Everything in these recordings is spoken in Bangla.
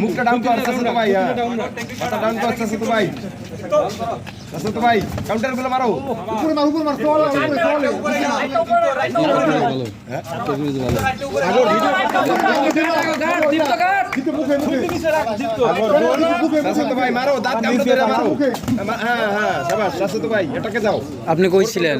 মুখটা ডাউন কর সাসতো ভাই, মাথা ডাউন কর সাসতো ভাই, সাসতো ভাই কাউন্টার গুলো মারো, উপরে মার, উপরে মার, চল সাসতো ভাই মারো, দাঁত কামড়ে ধরে মারো। হ্যাঁ হ্যাঁ শাবাশ সাসতো ভাই, এটাকে যাও। আপনি কইছিলেন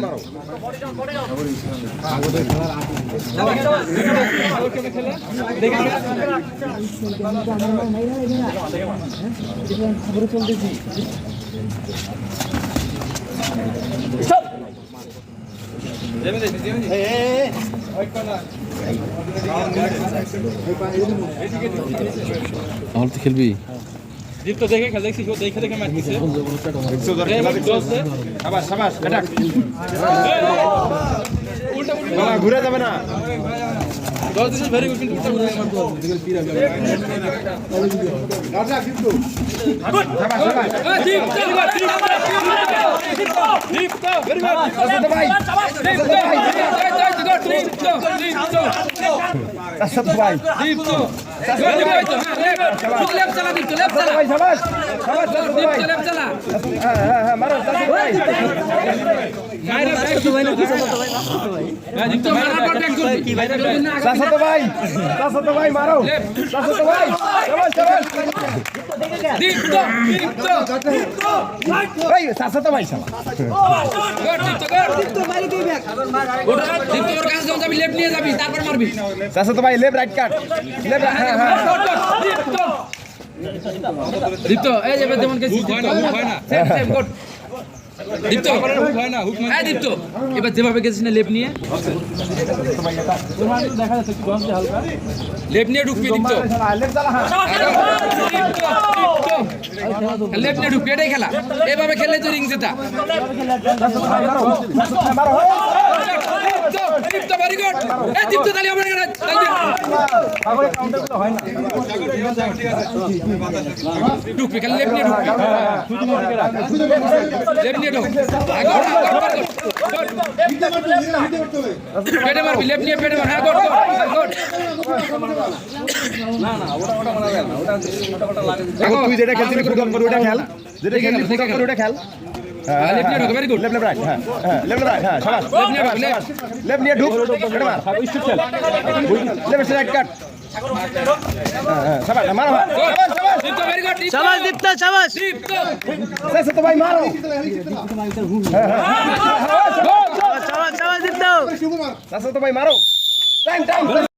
আমার তো খেলবি দীপ্ত দেখে খেল, দেখছিস ও দেখে দেখে ম্যাচ দিছে। শাবাশ শাবাশ, এটা উল্টা ঘুরে যাবে না। 10 দিস ভেরি গুড, কিন্তু উল্টা ঘুরে মারতে হবে। শাবাশ শাবাশ দীপ্ত ভেরি গুড সাসতো ভাই, সাসতো ভাই, দীপ্ত লেফট চালা, দীপ্ত লেফট চালা, ভাই শাবাশ শাবাশ সাসতো ভাই, দীপ্ত লেফট চালা। হ্যাঁ হ্যাঁ হ্যাঁ মারো সাসতো ভাই, দীপ্ত মারার পর ব্যাক করবি কি ভাই, সাসতো ভাই, সাসতো ভাই মারো, সাসতো ভাই শাবাশ শাবাশ, দীপ্ত দীপ্ত ভাই সাসতো ভাই শাবাশ, গড, দীপ্ত গড, দীপ্ত মারি দিবি ব্যাক, দীপ্ত ওর কাছে যখন যাবি লেফট নিয়ে যাবি, তারপর মারবি। সাসতো ভাই লেফট রাইট কাট, লেফট হ্যাঁ হ্যাঁ দীপ্ত এই যে যেমন কেছি, হয় না, হয় না, সেম সেম গড। দীপ্ত হয় না, হুক মানে এই দীপ্ত এবার যেভাবে গেছিস না লেফট নিয়ে, তোমার দেখা যাচ্ছে একটু গন্ধে হালকা। লেফট নিয়ে ঢুকবি দীপ্ত, লেফট চালা, হ্যাঁ লেফট নিয়ে ঢুকবি, এটাই খেলা। এভাবে খেললে তো রিং জেতা। মারো দীপ্ত ভেরি গুড, এই দীপ্ত তালি হবে না, ঢুকবি খালি লেফট নিয়ে ঢুকবি, লেফট নিয়ে ঢুক, পেটে মারবি, লেফট নিয়ে পেটে মার, হ্যাঁ গুড গুড। তুই যেটা খেলছিলি ফুটবল করে ওটা খেল, যেটা খেলছিলি ফুটবল করে ওটা খেল। লেফট নিয়ে ঢুক, ভেরি গুড। লেফট রাইট, হ্যাঁ হ্যাঁ লেফট রাইট, হ্যাঁ শাবাশ, লেফট নিয়ে ঢুক, এটা মার, লেফট রাইট কাট, হ্যাঁ হ্যাঁ শাবাশ মারো, শাবাশ শাবাশ দীপ্ত ভেরি গুড, শাবাশ দীপ্ত শাবাশ দীপ্ত সাসতো ভাই মারো, শাবাশ শাবাশ দীপ্ত সাসতো ভাই মারো, টাইম টাইম।